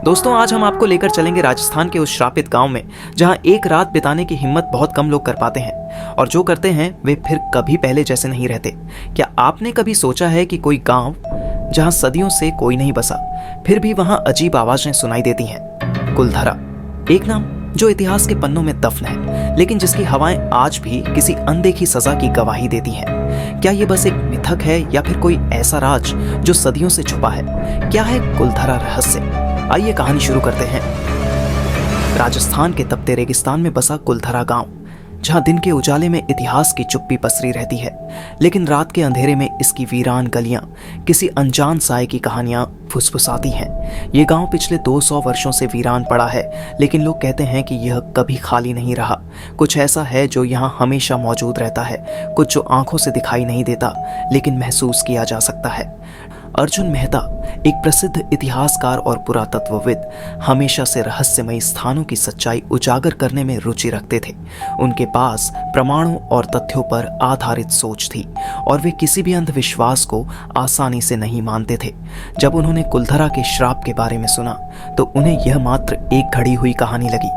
दोस्तों, आज हम आपको लेकर चलेंगे राजस्थान के उस श्रापित गांव में जहां एक रात बिताने की हिम्मत बहुत कम लोग कर पाते हैं और जो करते हैं वे फिर कभी पहले जैसे नहीं रहते। क्या आपने कभी सोचा है कि कोई गांव जहां सदियों से कोई नहीं बसा फिर भी वहां अजीब आवाजें सुनाई देती हैं? कुलधरा, एक नाम जो इतिहास के पन्नों में दफन है, लेकिन जिसकी हवाएं आज भी किसी अनदेखी सजा की गवाही देती हैं। क्या ये बस एक मिथक है या फिर कोई ऐसा राज जो सदियों से छुपा है? क्या है कुलधरा रहस्य? आइए कहानी शुरू करते हैं। राजस्थान के तपते रेगिस्तान में बसा कुलधरा गांव, जहां दिन के उजाले में इतिहास की चुप्पी पसरी रहती है, लेकिन रात के अंधेरे में इसकी वीरान गलियां किसी अनजान साए की कहानियां फुसफुसाती हैं। ये गांव पिछले 200 वर्षों से वीरान पड़ा है, लेकिन लोग कहते हैं कि यह कभी खाली नहीं रहा। कुछ ऐसा है जो यहाँ हमेशा मौजूद रहता है, कुछ जो आंखों से दिखाई नहीं देता लेकिन महसूस किया जा सकता है। अर्जुन मेहता, एक प्रसिद्ध इतिहासकार और पुरातत्वविद, हमेशा से रहस्यमयी स्थानों की सच्चाई उजागर करने में रुचि रखते थे। उनके पास प्रमाणों और तथ्यों पर आधारित सोच थी और वे किसी भी अंधविश्वास को आसानी से नहीं मानते थे। जब उन्होंने कुलधरा के श्राप के बारे में सुना तो उन्हें यह मात्र एक घड़ी हुई कहानी लगी।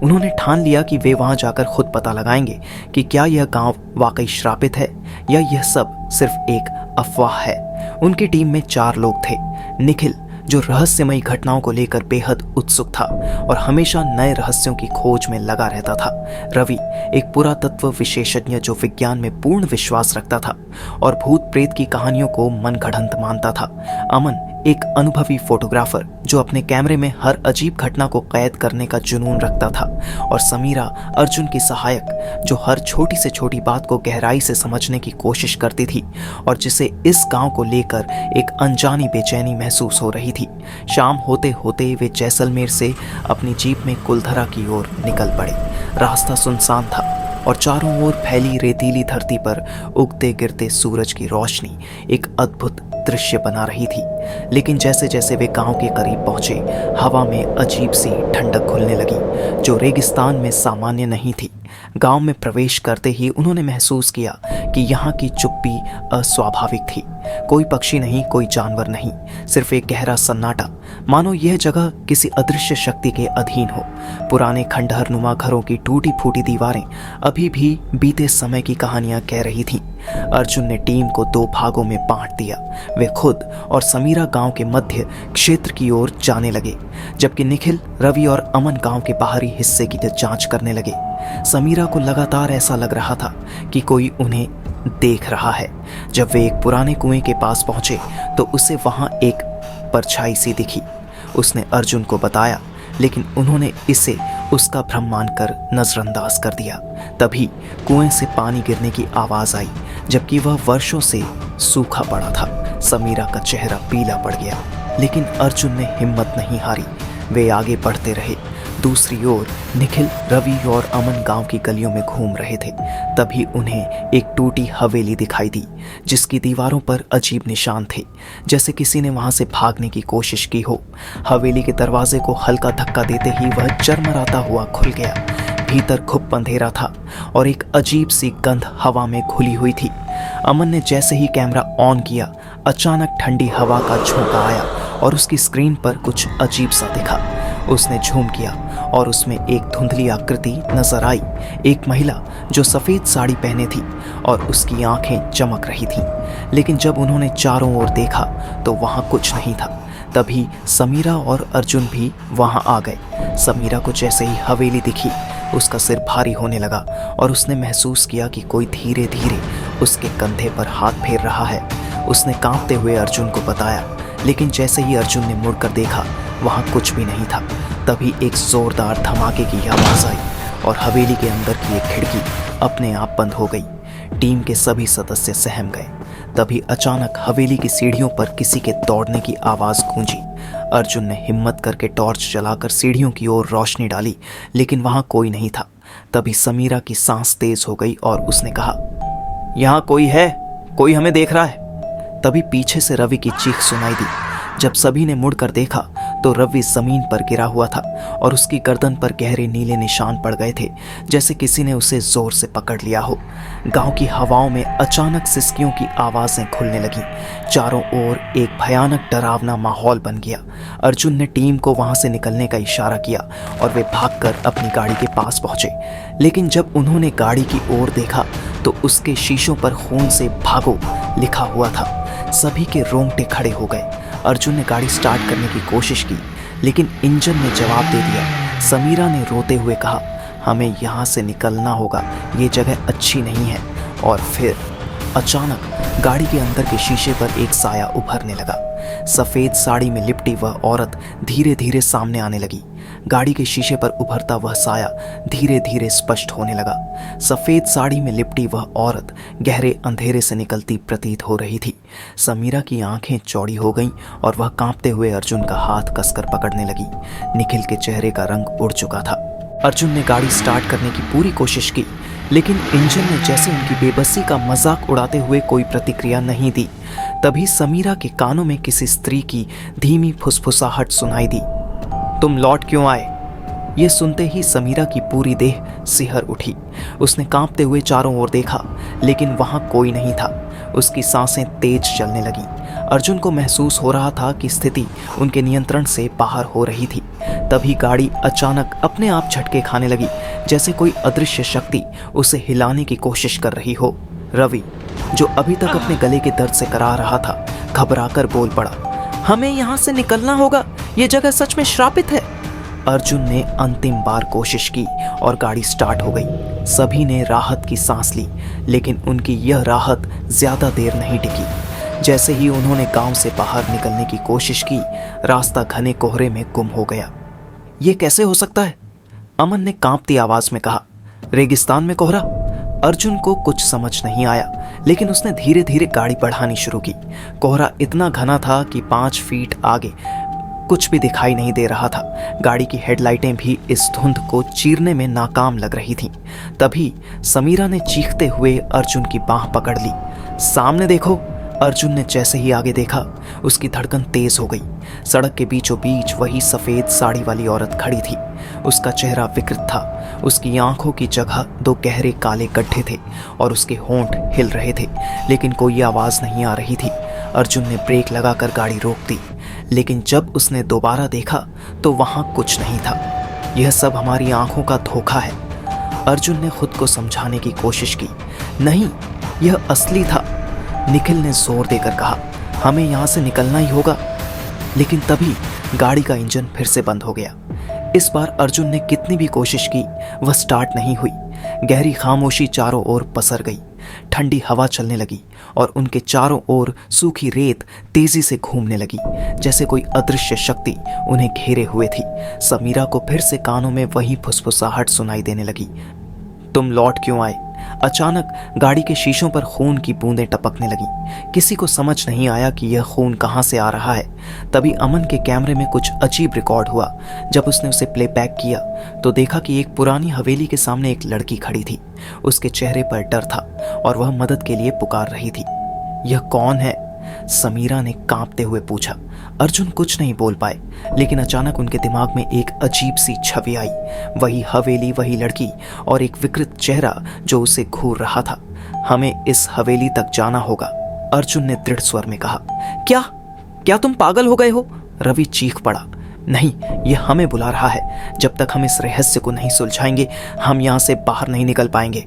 उन्होंने ठान लिया कि वे वहां जाकर खुद पता लगाएंगे कि क्या यह गांव वाकई श्रापित है या यह सब सिर्फ एक अफवाह है। उनकी टीम में 4 लोग थे। निखिल, जो रहस्यमयी घटनाओं को लेकर बेहद उत्सुक था और हमेशा नए रहस्यों की खोज में लगा रहता था। रवि, एक पुरातत्व विशेषज्ञ जो विज्ञान में पूर्ण विश्वास रखता था और भूत प्रेत की कहानियों को मनगढ़ंत मानता था। अमन, एक अनुभवी फोटोग्राफर जो अपने कैमरे में हर अजीब घटना को कैद करने का जुनून रखता था। और समीरा, अर्जुन की सहायक, जो हर छोटी से छोटी बात को गहराई से समझने की कोशिश करती थी और जिसे इस गांव को लेकर एक अनजानी बेचैनी महसूस हो रही थी। शाम होते होते वे जैसलमेर से अपनी जीप में कुलधरा की ओर निकल पड़े। रास्ता सुनसान था और चारों ओर फैली रेतीली धरती पर उगते गिरते सूरज की रोशनी एक अद्भुत दृश्य बना रही थी। लेकिन जैसे जैसे वे गांव के करीब पहुंचे, हवा में अजीब सी ठंडक घुलने लगी जो रेगिस्तान में सामान्य नहीं थी। गांव में प्रवेश करते ही उन्होंने महसूस किया कि यहाँ की चुप्पी अस्वाभाविक थी। कोई पक्षी नहीं, कोई जानवर नहीं, सिर्फ एक गहरा सन्नाटा, मानो यह जगह किसी अदृश्य शक्ति के अधीन हो। पुराने खंडहरनुमा घरों की टूटी फूटी दीवारें अभी भी बीते समय की कहानियां कह रही थीं। अर्जुन ने टीम को 2 भागों में बांट दिया। वे खुद और समीरा गांव के मध्य क्षेत्र की ओर जाने लगे, जबकि निखिल, रवि और अमन गांव के बाहरी हिस्से की जांच करने लगे। समीरा को लगातार ऐसा लग रहा था कि कोई उन्हें देख रहा है। जब वे एक पुराने कुएं के पास पहुंचे तो उसे वहां एक परछाई सी दिखी। उसने अर्जुन को बताया, लेकिन उन्होंने इसे उसका भ्रम मानकर नजरअंदाज कर दिया। तभी कुएं से पानी गिरने की आवाज आई, जबकि वह वर्षों से सूखा पड़ा था। समीरा का चेहरा पीला पड़ गया, लेकिन अर्जुन ने हिम्मत नहीं हारी। वे आगे बढ़ते रहे। दूसरी ओर निखिल, रवि और अमन गांव की गलियों में घूम रहे थे। तभी उन्हें एक टूटी हवेली दिखाई दी, जिसकी दीवारों पर अजीब निशान थे, जैसे किसी ने वहां से भागने की कोशिश की हो। हवेली के दरवाजे को हल्का धक्का देते ही वह चरमराता हुआ खुल गया। भीतर घुप अंधेरा था और एक अजीब सी गंध हवा में घुली हुई थी। अमन ने जैसे ही कैमरा ऑन किया, अचानक ठंडी हवा का झोंका आया और उसकी स्क्रीन पर कुछ अजीब सा दिखा। उसने झूम किया और उसमें एक धुंधली आकृति नजर आई, एक महिला जो सफेद साड़ी पहने थी और उसकी आंखें चमक रही थीं। लेकिन जब उन्होंने चारों ओर देखा तो वहां कुछ नहीं था। तभी समीरा और अर्जुन भी वहां आ गए। समीरा को जैसे ही हवेली दिखी, उसका सिर भारी होने लगा और उसने महसूस किया कि कोई धीरे धीरे उसके कंधे पर हाथ फेर रहा है। उसने कांपते हुए अर्जुन को बताया, लेकिन जैसे ही अर्जुन ने मुड़कर देखा, वहां कुछ भी नहीं था। तभी एक जोरदार धमाके की आवाज आई और हवेली के अंदर की एक खिड़की अपने आप बंद हो गई। टीम के सभी सदस्य सहम गए। तभी अचानक हवेली की सीढ़ियों पर किसी के दौड़ने की आवाज गूंजी। अर्जुन ने हिम्मत करके टॉर्च जलाकर सीढ़ियों की ओर रोशनी डाली, लेकिन वहां कोई नहीं था। तभी समीरा की सांस तेज हो गई और उसने कहा, यहाँ कोई है, कोई हमें देख रहा है। तभी पीछे से रवि की चीख सुनाई दी। जब सभी ने मुड़कर देखा तो रवि जमीन पर गिरा हुआ था और उसकी गर्दन पर गहरे नीले निशान पड़ गए थे, जैसे किसी ने उसे जोर से पकड़ लिया हो। गांव की हवाओं में अचानक सिसकियों की आवाजें खुलने लगी। चारों ओर एक भयानक डरावना माहौल बन गया। अर्जुन ने टीम को वहां से निकलने का इशारा किया और वे भागकर अपनी गाड़ी के पास पहुंचे। लेकिन जब उन्होंने गाड़ी की ओर देखा तो उसके शीशों पर खून से भागो लिखा हुआ था। सभी के रोंगटे खड़े हो गए। अर्जुन ने गाड़ी स्टार्ट करने की कोशिश की, लेकिन इंजन ने जवाब दे दिया। समीरा ने रोते हुए कहा, हमें यहाँ से निकलना होगा, ये जगह अच्छी नहीं है। और फिर अचानक गाड़ी के अंदर के शीशे पर एक साया उभरने लगा। सफेद साड़ी में लिपटी वह औरत धीरे धीरे सामने आने लगी। गाड़ी के शीशे पर उभरता वह साया धीरे धीरे स्पष्ट होने लगा। सफेद साड़ी में लिपटी वह औरत गहरे अंधेरे से निकलती प्रतीत हो रही थी। समीरा की आंखें चौड़ी हो गईं और वह कांपते हुए अर्जुन का हाथ कसकर पकड़ने लगी। निखिल के चेहरे का रंग उड़ चुका था। अर्जुन ने गाड़ी स्टार्ट करने की पूरी कोशिश की, लेकिन इंजन ने जैसे उनकी बेबसी का मजाक उड़ाते हुए कोई प्रतिक्रिया नहीं दी। तभी समीरा के कानों में किसी स्त्री की धीमी फुसफुसाहट सुनाई दी। तुम लौट क्यों आए? ये सुनते ही समीरा की पूरी देह सिहर उठी। उसने कांपते हुए चारों ओर देखा, लेकिन वहां कोई नहीं था। उसकी सांसें तेज चलने लगीं। अर्जुन को महसूस हो रहा था कि स्थिति उनके नियंत्रण से बाहर हो रही थी। तभी गाड़ी अचानक अपने आप झटके खाने लगी, जैसे कोई अदृश्य शक्ति उसे हिलाने की कोशिश कर रही हो। रवि, जो अभी तक अपने गले के दर्द से करा रहा था, घबराकर बोल पड़ा, हमें यहाँ से निकलना होगा, ये जगह सच में श्रापित है। अर्जुन ने अंतिम बार कोशिश की और गाड़ी स्टार्ट हो गई। सभी ने राहत की सांस ली, लेकिन उनकी यह राहत ज्यादा देर नहीं टिकी। जैसे ही उन्होंने गांव से बाहर निकलने की कोशिश की, रास्ता घने कोहरे में गुम हो गया। ये कैसे हो सकता है? अमन ने कांपती आवाज में कहा। रेगिस्तान में कोहरा? अर्जुन को कुछ समझ नहीं आया, लेकिन उसने धीरे धीरे गाड़ी बढ़ानी शुरू की। कोहरा इतना घना था कि 5 फीट आगे कुछ भी दिखाई नहीं दे रहा था। गाड़ी की हेडलाइटें भी इस धुंध को चीरने में नाकाम लग रही थीं। तभी समीरा ने चीखते हुए अर्जुन की बांह पकड़ ली। सामने देखो। अर्जुन ने जैसे ही आगे देखा, उसकी धड़कन तेज हो गई। सड़क के बीचों बीच वही सफेद साड़ी वाली औरत खड़ी थी। उसका चेहरा विकृत था। उसकी आंखों की जगह 2 गहरे काले गड्ढे थे और उसके होंठ हिल रहे थे, लेकिन कोई आवाज नहीं आ रही थी। अर्जुन ने ब्रेक लगाकर गाड़ी रोक दी, लेकिन जब उसने दोबारा देखा तो वहां कुछ नहीं था। यह सब हमारी आंखों का धोखा है। अर्जुन ने खुद को समझाने की कोशिश की। नहीं, यह असली था। निखिल ने जोर देकर कहा, हमें यहाँ से निकलना ही होगा। लेकिन तभी गाड़ी का इंजन फिर से बंद हो गया। इस बार अर्जुन ने कितनी भी कोशिश की, वह स्टार्ट नहीं हुई। गहरी खामोशी चारों ओर पसर गई। ठंडी हवा चलने लगी और उनके चारों ओर सूखी रेत तेजी से घूमने लगी, जैसे कोई अदृश्य शक्ति उन्हें घेरे हुए थी। समीरा को फिर से कानों में वही फुसफुसाहट सुनाई देने लगी। तुम लौट क्यों आए? अचानक गाड़ी के शीशों पर खून की बूंदें टपकने लगीं। किसी को समझ नहीं आया कि यह खून कहां से आ रहा है। तभी अमन के कैमरे में कुछ अजीब रिकॉर्ड हुआ। जब उसने उसे प्लेबैक किया तो देखा कि एक पुरानी हवेली के सामने एक लड़की खड़ी थी। उसके चेहरे पर डर था और वह मदद के लिए पुकार रही थी। यह कौन है? समीरा ने कांपते हुए पूछा। अर्जुन कुछ नहीं बोल पाए, लेकिन अचानक उनके दिमाग में एक अजीब सी छवि आई। वही हवेली, वही लड़की और एक विकृत चेहरा जो उसे घूर रहा था। हमें इस हवेली तक जाना होगा, अर्जुन ने दृढ़ स्वर में कहा। क्या तुम पागल हो गए हो? रवि चीख पड़ा। नहीं, यह हमें बुला रहा है। जब तक हम इस रहस्य को नहीं सुलझाएंगे, हम यहाँ से बाहर नहीं निकल पाएंगे।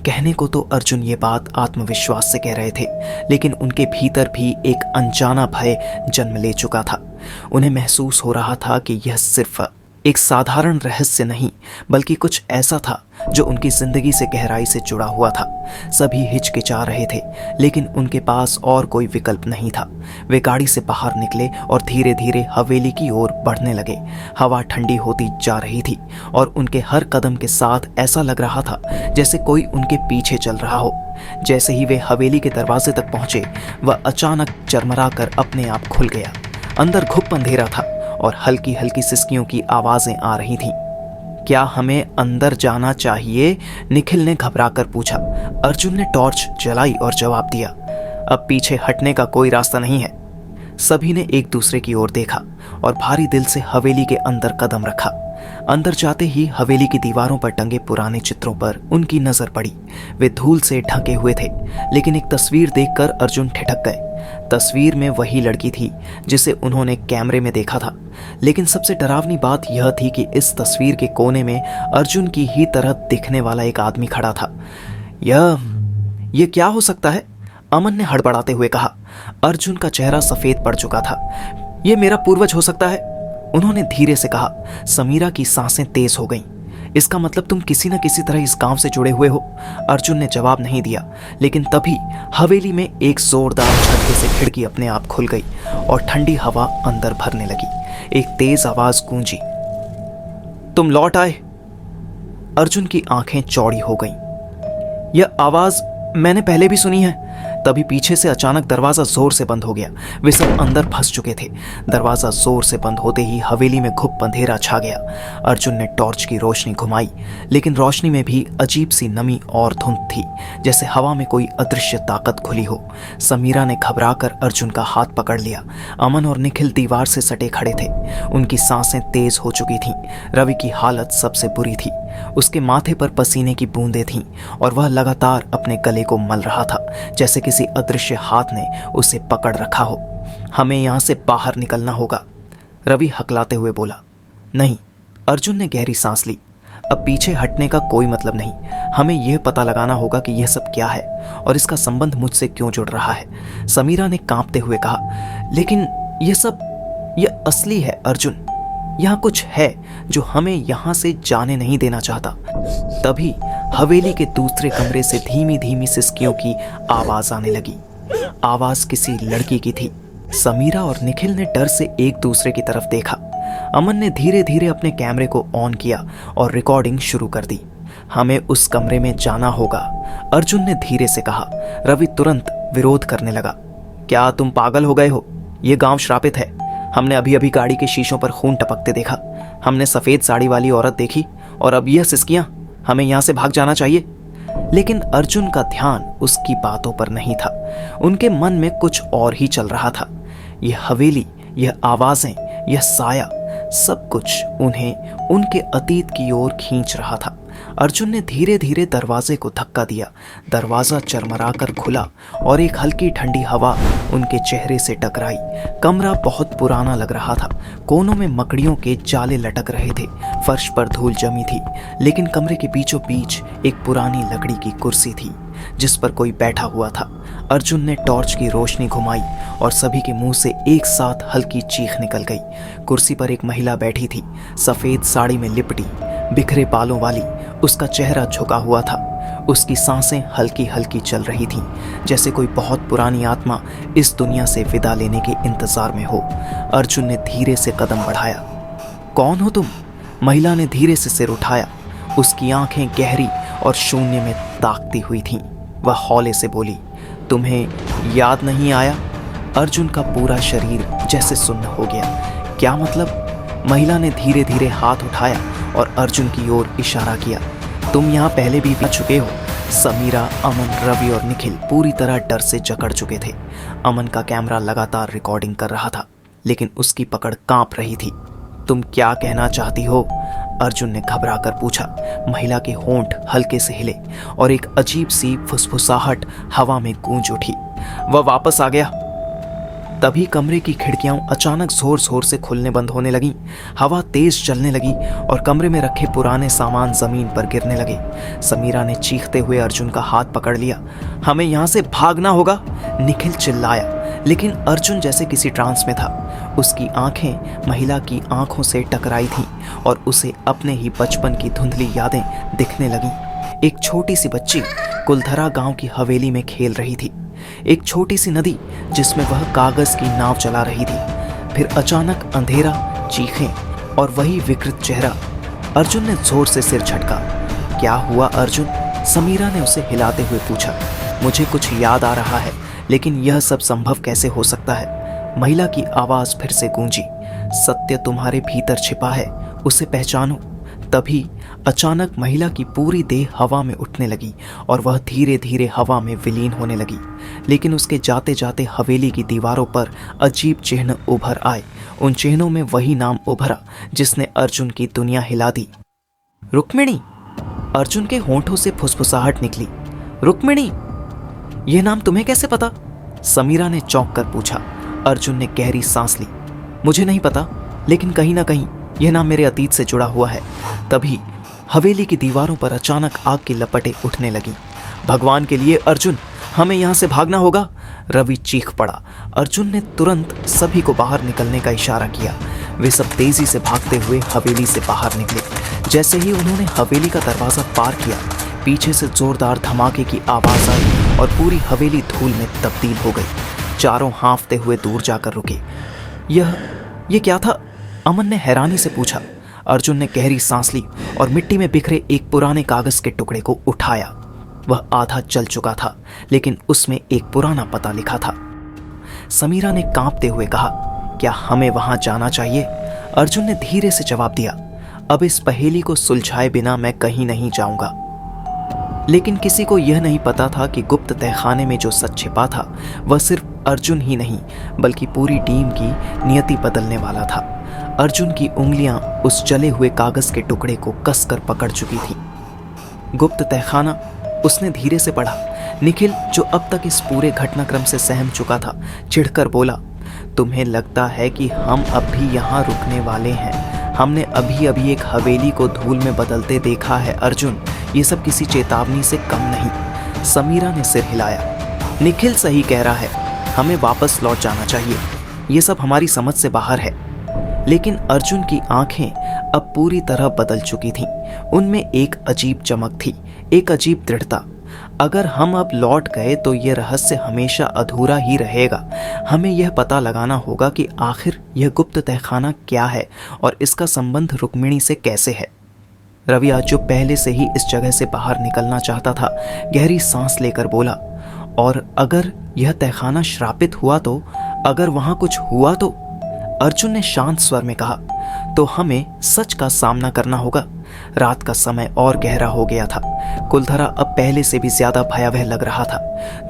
कहने को तो अर्जुन ये बात आत्मविश्वास से कह रहे थे, लेकिन उनके भीतर भी एक अनजाना भय जन्म ले चुका था। उन्हें महसूस हो रहा था कि यह सिर्फ एक साधारण रहस्य नहीं, बल्कि कुछ ऐसा था जो उनकी जिंदगी से गहराई से जुड़ा हुआ था। सभी हिचकिचा रहे थे, लेकिन उनके पास और कोई विकल्प नहीं था। वे गाड़ी से बाहर निकले और धीरे धीरे हवेली की ओर बढ़ने लगे। हवा ठंडी होती जा रही थी और उनके हर कदम के साथ ऐसा लग रहा था जैसे कोई उनके पीछे चल रहा हो। जैसे ही वे हवेली के दरवाजे तक पहुंचे, वह अचानक चरमरा कर अपने आप खुल गया। अंदर घुप अंधेरा था और हल्की हल्की सिसकियों की आवाजें आ रही थीं। क्या हमें अंदर जाना चाहिए? निखिल ने घबराकर पूछा। अर्जुन ने टॉर्च जलाई और जवाब दिया, अब पीछे हटने का कोई रास्ता नहीं है। सभी ने एक दूसरे की ओर देखा और भारी दिल से हवेली के अंदर कदम रखा। अंदर जाते ही हवेली की दीवारों पर टंगे पुराने चित्रों पर उनकी नजर पड़ी। वे धूल से ढके हुए थे, लेकिन एक तस्वीर देखकर अर्जुन ठिठक गए। तस्वीर में वही लड़की थी जिसे उन्होंने कैमरे में देखा था, लेकिन सबसे डरावनी बात यह थी कि इस तस्वीर के कोने में अर्जुन की ही तरह दिखने वाला एक आदमी खड़ा था। यह क्या हो सकता है? अमन ने हड़बड़ाते हुए कहा। अर्जुन का चेहरा सफेद पड़ चुका था। यह मेरा पूर्वज हो सकता है, उन्होंने धीरे से कहा। समीरा की सांसें तेज हो गईं। इसका मतलब तुम किसी न किसी तरह इस गांव से जुड़े हुए हो? अर्जुन ने जवाब नहीं दिया, लेकिन तभी हवेली में एक जोरदार झटके से खिड़की अपने आप खुल गई और ठंडी हवा अंदर भरने लगी। एक तेज आवाज गूंजी, तुम लौट आए। अर्जुन की आंखें चौड़ी हो गईं। यह आवाज मैंने पहले भी सुनी है। तभी पीछे से अचानक दरवाजा जोर से बंद हो गया। वे सब अंदर फंस चुके थे। दरवाजा जोर से बंद होते ही हवेली में घुप अंधेरा छा गया। अर्जुन ने टॉर्च की रोशनी घुमाई, लेकिन रोशनी में भी अजीब सी नमी और धुंध थी, जैसे हवा में कोई अदृश्य ताकत खुली हो। समीरा ने घबराकर अर्जुन का हाथ पकड़ लिया। अमन और निखिल दीवार से सटे खड़े थे। उनकी सांसें तेज हो चुकी थीं। रवि की हालत सबसे बुरी थी। उसके माथे पर पसीने की बूंदें थीं और वह लगातार अपने गले को मल रहा था, जैसे किसी अदृश्य हाथ ने उसे पकड़ रखा हो। हमें यहां से बाहर निकलना होगा, रवि हकलाते हुए बोला। नहीं, अर्जुन ने गहरी सांस ली। अब पीछे हटने का कोई मतलब नहीं। हमें यह पता लगाना होगा कि यह सब क्या है और इसका संबंध मुझसे क्यों जुड़ रहा है, समीरा ने कांपते हुए कहा। लेकिन यह असली है अर्जुन। यहाँ कुछ है जो हमें यहाँ से जाने नहीं देना चाहता। तभी हवेली के दूसरे कमरे से धीमी धीमी सिसकियों की आवाज आने लगी। आवाज किसी लड़की की थी। समीरा और निखिल ने डर से एक दूसरे की तरफ देखा। अमन ने धीरे धीरे अपने कैमरे को ऑन किया और रिकॉर्डिंग शुरू कर दी। हमें उस कमरे में जाना होगा, अर्जुन ने धीरे से कहा। रवि तुरंत विरोध करने लगा। क्या तुम पागल हो गए हो? ये गांव श्रापित है। हमने अभी अभी गाड़ी के शीशों पर खून टपकते देखा। हमने सफेद साड़ी वाली औरत देखी और अब यह सिसकियां। हमें यहां से भाग जाना चाहिए। लेकिन अर्जुन का ध्यान उसकी बातों पर नहीं था। उनके मन में कुछ और ही चल रहा था। यह हवेली, यह आवाजें, यह साया, सब कुछ उन्हें उनके अतीत की ओर खींच रहा था। अर्जुन ने धीरे धीरे दरवाजे को धक्का दिया। दरवाजा चरमराकर खुला और एक हल्की ठंडी हवा उनके चेहरे से टकराई। कमरा बहुत पुराना लग रहा था। कोनों में मकड़ियों के जाले लटक रहे थे। फर्श पर धूल जमी थी, लेकिन कमरे के बीचों बीच एक पुरानी लकड़ी की कुर्सी थी जिस पर कोई बैठा हुआ था। अर्जुन ने टॉर्च की रोशनी घुमाई और सभी के मुंह से एक साथ हल्की चीख निकल गई। कुर्सी पर एक महिला बैठी थी, सफेद साड़ी में लिपटी, बिखरे बालों वाली। उसका चेहरा झुका हुआ था। उसकी सांसें हल्की हल्की चल रही थीं, जैसे कोई बहुत पुरानी आत्मा इस दुनिया से विदा लेने के इंतजार में हो। अर्जुन ने धीरे से कदम बढ़ाया। कौन हो तुम? महिला ने धीरे से सिर उठाया। उसकी आंखें गहरी और शून्य में ताकती हुई थीं। वह हौले से बोली, तुम्हें याद नहीं आया? अर्जुन का पूरा शरीर जैसे सुन्न हो गया। क्या मतलब? महिला ने धीरे धीरे हाथ उठाया और अर्जुन की ओर इशारा किया। तुम यहाँ पहले भी आ चुके हो। समीरा, अमन, रवि और निखिल पूरी तरह डर से जकड़ चुके थे। अमन का कैमरा लगातार रिकॉर्डिंग कर रहा था, लेकिन उसकी पकड़ कांप रही थी। तुम क्या कहना चाहती हो? अर्जुन ने घबरा कर पूछा। महिला के होंठ हल्के से हिले और एक अजीब सी फुसफुसाहट हवा में गूंज उठी। वह वापस आ गया। तभी कमरे की खिड़कियां अचानक जोर जोर से खुलने बंद होने लगीं। हवा तेज चलने लगी और कमरे में रखे पुराने सामान जमीन पर गिरने लगे। समीरा ने चीखते हुए अर्जुन का हाथ पकड़ लिया। हमें यहाँ से भागना होगा, निखिल चिल्लाया, लेकिन अर्जुन जैसे किसी ट्रांस में था। उसकी आंखें महिला की आंखों से टकराई थीं और उसे अपने ही बचपन की धुंधली यादें दिखने लगीं। एक छोटी सी बच्ची कुलधरा गांव की हवेली में खेल रही थी। एक छोटी सी नदी जिसमें वह कागज की नाव चला रही थी। फिर अचानक अंधेरा, चीखें और वही विकृत चेहरा। अर्जुन ने जोर से सिर झटका। क्या हुआ अर्जुन? समीरा ने उसे हिलाते हुए पूछा। मुझे कुछ याद आ रहा है, लेकिन यह सब संभव कैसे हो सकता है? महिला की आवाज फिर से गूंजी। सत्य तुम्हारे भीतर छिपा है, उसे पहचानो। तभी अचानक महिला की पूरी देह हवा में उठने लगी और वह धीरे धीरे हवा में विलीन होने लगी। लेकिन उसके जाते जाते हवेली की दीवारों पर अजीब चिन्ह उभर आए। उन चिन्हों में वही नाम उभरा जिसने अर्जुन की दुनिया हिला दी। रुक्मिणी। अर्जुन के होंठों से फुसफुसाहट निकली। रुक्मिणी, यह नाम तुम्हें कैसे पता? समीरा ने चौंक कर पूछा। अर्जुन ने गहरी सांस ली। मुझे नहीं पता, लेकिन कहीं ना कहीं यह नाम मेरे अतीत से जुड़ा हुआ है। तभी हवेली की दीवारों पर अचानक आग की लपटें उठने लगी। भगवान के लिए अर्जुन, हमें यहाँ से भागना होगा, रवि चीख पड़ा। अर्जुन ने तुरंत सभी को बाहर निकलने का इशारा किया। वे सब तेजी से भागते हुए हवेली से बाहर निकले। जैसे ही उन्होंने हवेली का दरवाजा पार किया, पीछे से जोरदार धमाके की आवाज आई और पूरी हवेली धूल में तब्दील हो गई। चारों हांफते हुए दूर जाकर रुके। यह क्या था? अमन ने हैरानी से पूछा। अर्जुन ने गहरी सांस ली और मिट्टी में बिखरे एक पुराने कागज के टुकड़े को उठाया। वह आधा जल चुका था, लेकिन उसमें एक पुराना पता लिखा था। समीरा ने कांपते हुए कहा, क्या हमें वहां जाना चाहिए? अर्जुन ने धीरे से जवाब दिया, अब इस पहेली को सुलझाए बिना मैं कहीं नहीं जाऊंगा। लेकिन किसी को यह नहीं पता था कि गुप्त तहखाने में जो सच छिपा था वह सिर्फ अर्जुन ही नहीं बल्कि पूरी टीम की नियति बदलने वाला था। अर्जुन की उंगलियां उस जले हुए कागज के टुकड़े को कसकर पकड़ चुकी थी। गुप्त तहखाना, उसने धीरे से पढ़ा। निखिल, जो अब तक इस पूरे घटनाक्रम से सहम चुका था, चिढ़कर बोला, तुम्हें लगता है कि हम अब भी यहाँ रुकने वाले हैं? हमने अभी अभी एक हवेली को धूल में बदलते देखा है अर्जुन, ये सब किसी चेतावनी से कम नहीं। समीरा ने सिर हिलाया। निखिल सही कह रहा है, हमें वापस लौट जाना चाहिए, ये सब हमारी समझ से बाहर है। लेकिन अर्जुन की आंखें अब पूरी तरह बदल चुकी थीं। उनमें एक अजीब चमक थी, एक अजीब दृढ़ता। अगर हम अब लौट गए तो ये रहस्य हमेशा अधूरा ही रहेगा। हमें यह पता लगाना होगा कि आखिर यह गुप्त तहखाना क्या है और इसका संबंध रुक्मिणी से कैसे है। रवि, आज जो पहले से ही इस जगह से बाहर निकलना चाहता था, गहरी सांस लेकर बोला, और अगर यह तहखाना श्रापित हुआ तो? अगर वहां कुछ हुआ तो? अर्जुन ने शांत स्वर में कहा, तो हमें सच का सामना करना होगा। रात का समय और गहरा हो गया था। कुलधरा अब पहले से भी ज्यादा भयावह लग रहा था।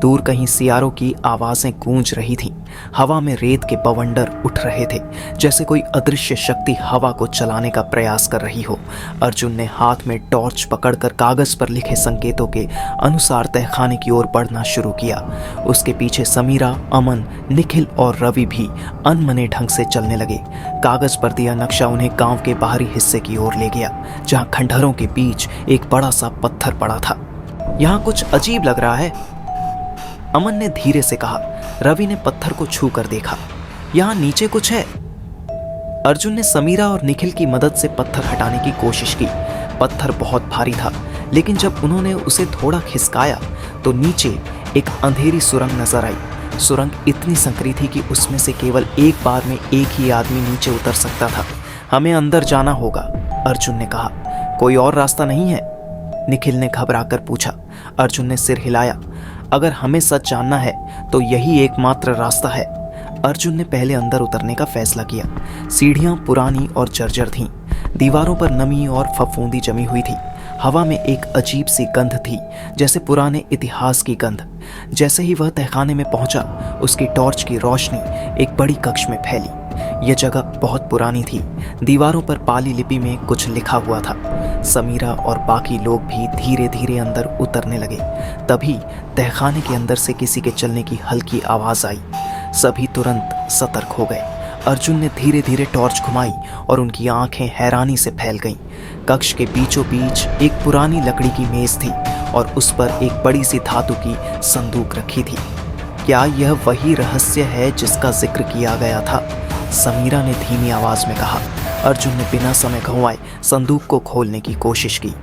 दूर कहीं सियारों की आवाजें गूंज रही थीं। हवा में रेत के बवंडर उठ रहे थे, जैसे कोई अदृश्य शक्ति हवा को चलाने का प्रयास कर रही हो। अर्जुन ने हाथ में टॉर्च पकड़कर कागज पर लिखे संकेतों के अनुसार तहखाने की ओर बढ़ना शुरू किया। उसके पीछे समीरा, अमन, निखिल और रवि भी अनमने ढंग से चलने लगे। कागज पर दिया नक्शा उन्हें गांव के बाहरी हिस्से की ओर ले गया, जहां खंडहरों के बीच एक बड़ा सा पत्थर पड़ा था। यहां कुछ अजीब लग रहा है, अमन ने धीरे से कहा। रवि ने पत्थर को छू कर देखा। यहां नीचे कुछ है। अर्जुन ने समीरा और निखिल की मदद से पत्थर हटाने की कोशिश की। पत्थर बहुत भारी था, लेकिन जब उन्होंने उसे थोड़ा खिसकाया तो नीचे एक अंधेरी सुरंग नजर आई। सुरंग इतनी संकरी थी कि उसमें से केवल एक बार में एक ही आदमी नीचे उतर सकता था। हमें अंदर जाना होगा, अर्जुन ने कहा। कोई और रास्ता नहीं है? निखिल ने घबराकर पूछा। अर्जुन ने सिर हिलाया। अगर हमें सच जानना है तो यही एकमात्र रास्ता है। अर्जुन ने पहले अंदर उतरने का फैसला किया। सीढ़ियां पुरानी और जर्जर थीं। दीवारों पर नमी और फफूंदी जमी हुई थी। हवा में एक अजीब सी गंध थी, जैसे पुराने इतिहास की गंध। जैसे ही वह तहखाने में पहुंचा, उसकी टॉर्च की रोशनी एक बड़ी कक्ष में फैली। यह जगह बहुत पुरानी थी। दीवारों पर पाली लिपि में कुछ लिखा हुआ था। समीरा और बाकी लोग भी धीरे धीरे अंदर उतरने लगे। तभी तहखाने के अंदर से किसी के चलने की हल्की आवाज आई। सभी तुरंत सतर्क हो गए। अर्जुन ने धीरे धीरे टॉर्च घुमाई और उनकी आंखें हैरानी से फैल गईं। कक्ष के बीचों बीच एक पुरानी लकड़ी की मेज थी और उस पर एक बड़ी सी धातु की संदूक रखी थी। क्या यह वही रहस्य है जिसका जिक्र किया गया था? समीरा ने धीमी आवाज में कहा। अर्जुन ने बिना समय गंवाए संदूक को खोलने की कोशिश की।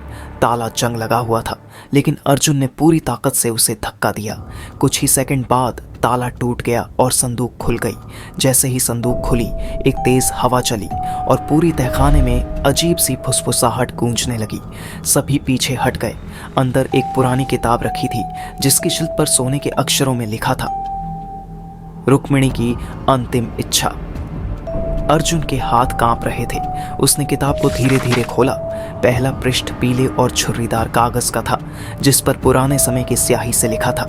ताला जंग लगा हुआ था, लेकिन अर्जुन ने पूरी ताकत से उसे धक्का दिया। कुछ ही सेकंड बाद ताला टूट गया और संदूक खुल गई। जैसे ही संदूक खुली, एक तेज हवा चली और पूरी तहखाने में अजीब सी फुसफुसाहट गूंजने लगी। सभी पीछे हट गए। अंदर एक पुरानी किताब रखी थी, जिसकी शील्ड पर सोने के अक्षरों में लिखा था, रुक्मिणी की अंतिम इच्छा। अर्जुन के हाथ कांप रहे थे। उसने किताब को धीरे धीरे खोला। पहला पृष्ठ पीले और छुर्रीदार कागज का था, जिस पर पुराने समय की स्याही से लिखा था,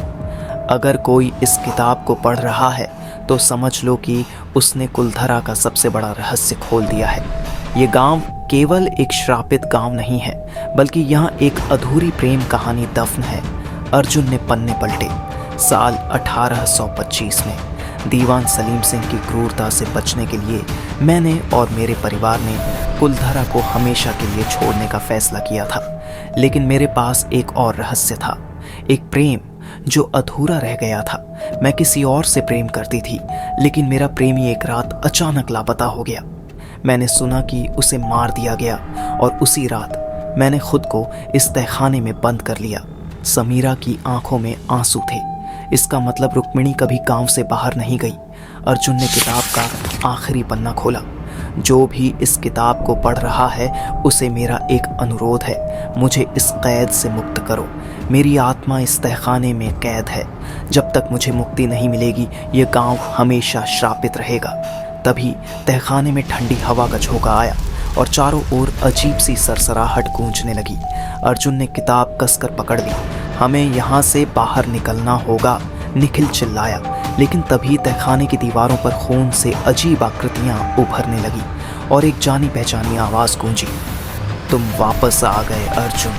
अगर कोई इस किताब को पढ़ रहा है तो समझ लो कि उसने कुलधरा का सबसे बड़ा रहस्य खोल दिया है। ये गांव केवल एक श्रापित गांव नहीं है, बल्कि यहाँ एक अधूरी प्रेम कहानी दफन है। अर्जुन ने पन्ने पलटे। साल 1825 में दीवान सलीम सिंह की क्रूरता से बचने के लिए मैंने और मेरे परिवार ने कुलधरा को हमेशा के लिए छोड़ने का फैसला किया था। लेकिन मेरे पास एक और रहस्य था, एक प्रेम जो अधूरा रह गया था। मैं किसी और से प्रेम करती थी, लेकिन मेरा प्रेमी एक रात अचानक लापता हो गया। मैंने सुना कि उसे मार दिया गया और उसी रात मैंने खुद को इस तहखाने में बंद कर लिया। समीरा की आंखों में आंसू थे। इसका मतलब रुक्मिणी कभी गांव से बाहर नहीं गई। अर्जुन ने किताब का आखिरी पन्ना खोला। जो भी इस किताब को पढ़ रहा है उसे मेरा एक अनुरोध है, मुझे इस कैद से मुक्त करो। मेरी आत्मा इस तहखाने में कैद है। जब तक मुझे मुक्ति नहीं मिलेगी ये गांव हमेशा श्रापित रहेगा। तभी तहखाने में ठंडी हवा का झोंका आया और चारों ओर अजीब सी सरसराहट गूंजने लगी। अर्जुन ने किताब कसकर पकड़ ली। हमें यहाँ से बाहर निकलना होगा, निखिल चिल्लाया। लेकिन तभी तहखाने की दीवारों पर खून से अजीब आकृतियां उभरने लगी और एक जानी पहचानी आवाज गूंजी, तुम वापस आ गए अर्जुन।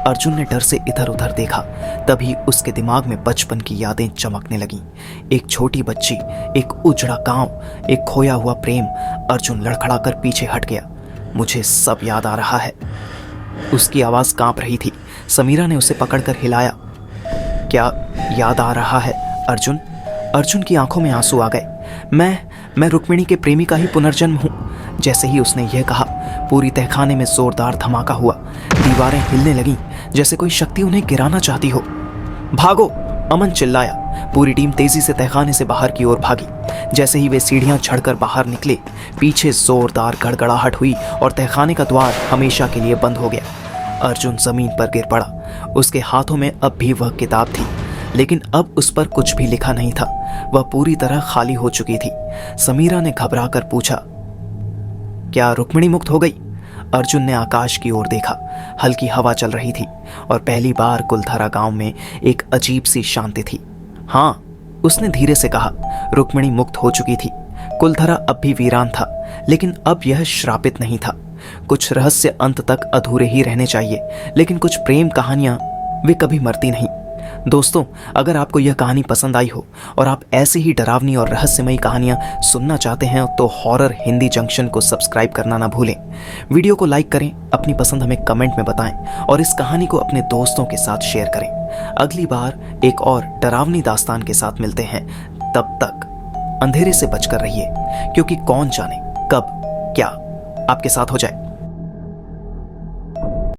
अर्जुन ने डर से इधर उधर देखा। तभी उसके दिमाग में बचपन की यादें चमकने लगीं। एक छोटी बच्ची, एक उजड़ा गांव, एक खोया हुआ प्रेम। अर्जुन लड़खड़ाकर पीछे हट गया। मुझे सब याद आ रहा है। उसकी आवाज कांप रही थी। समीरा ने उसे पकड़कर हिलाया। क्या याद आ रहा है अर्जुन? अर्जुन की आंखों में आंसू आ गए। मैं रुक्मिणी के प्रेमी का ही पुनर्जन्म हूँ। जैसे ही उसने यह कहा, पूरी तहखाने में जोरदार धमाका हुआ। दीवारें हिलने लगीं, जैसे कोई शक्ति उन्हें गिराना चाहती हो। भागो! अमन चिल्लाया। पूरी टीम तेजी से तहखाने से बाहर की ओर भागी। जैसे ही वे सीढ़ियां चढ़कर बाहर निकले, पीछे जोरदार गड़गड़ाहट हुई और तहखाने का द्वार हमेशा के लिए बंद हो गया। अर्जुन जमीन पर गिर पड़ा। उसके हाथों में अब भी वह किताब थी, लेकिन अब उस पर कुछ भी लिखा नहीं था। वह पूरी तरह खाली हो चुकी थी। समीरा ने घबराकर पूछा, क्या रुक्मिणी मुक्त हो गई? अर्जुन ने आकाश की ओर देखा। हल्की हवा चल रही थी और पहली बार कुलधरा गांव में एक अजीब सी शांति थी। हाँ, उसने धीरे से कहा, रुक्मिणी मुक्त हो चुकी थी। कुलधरा अब भी वीरान था, लेकिन अब यह श्रापित नहीं था। कुछ रहस्य अंत तक अधूरे ही रहने चाहिए, लेकिन कुछ प्रेम कहानियां वे कभी मरती नहीं। दोस्तों, अगर आपको यह कहानी पसंद आई हो और आप ऐसी ही डरावनी और रहस्यमयी कहानियां सुनना चाहते हैं तो हॉरर हिंदी जंक्शन को सब्सक्राइब करना ना भूलें। वीडियो को लाइक करें, अपनी पसंद हमें कमेंट में बताएं और इस कहानी को अपने दोस्तों के साथ शेयर करें। अगली बार एक और डरावनी दास्तान के साथ मिलते हैं। तब तक अंधेरे से बचकर रहिए, क्योंकि कौन जाने कब क्या आपके साथ हो जाए।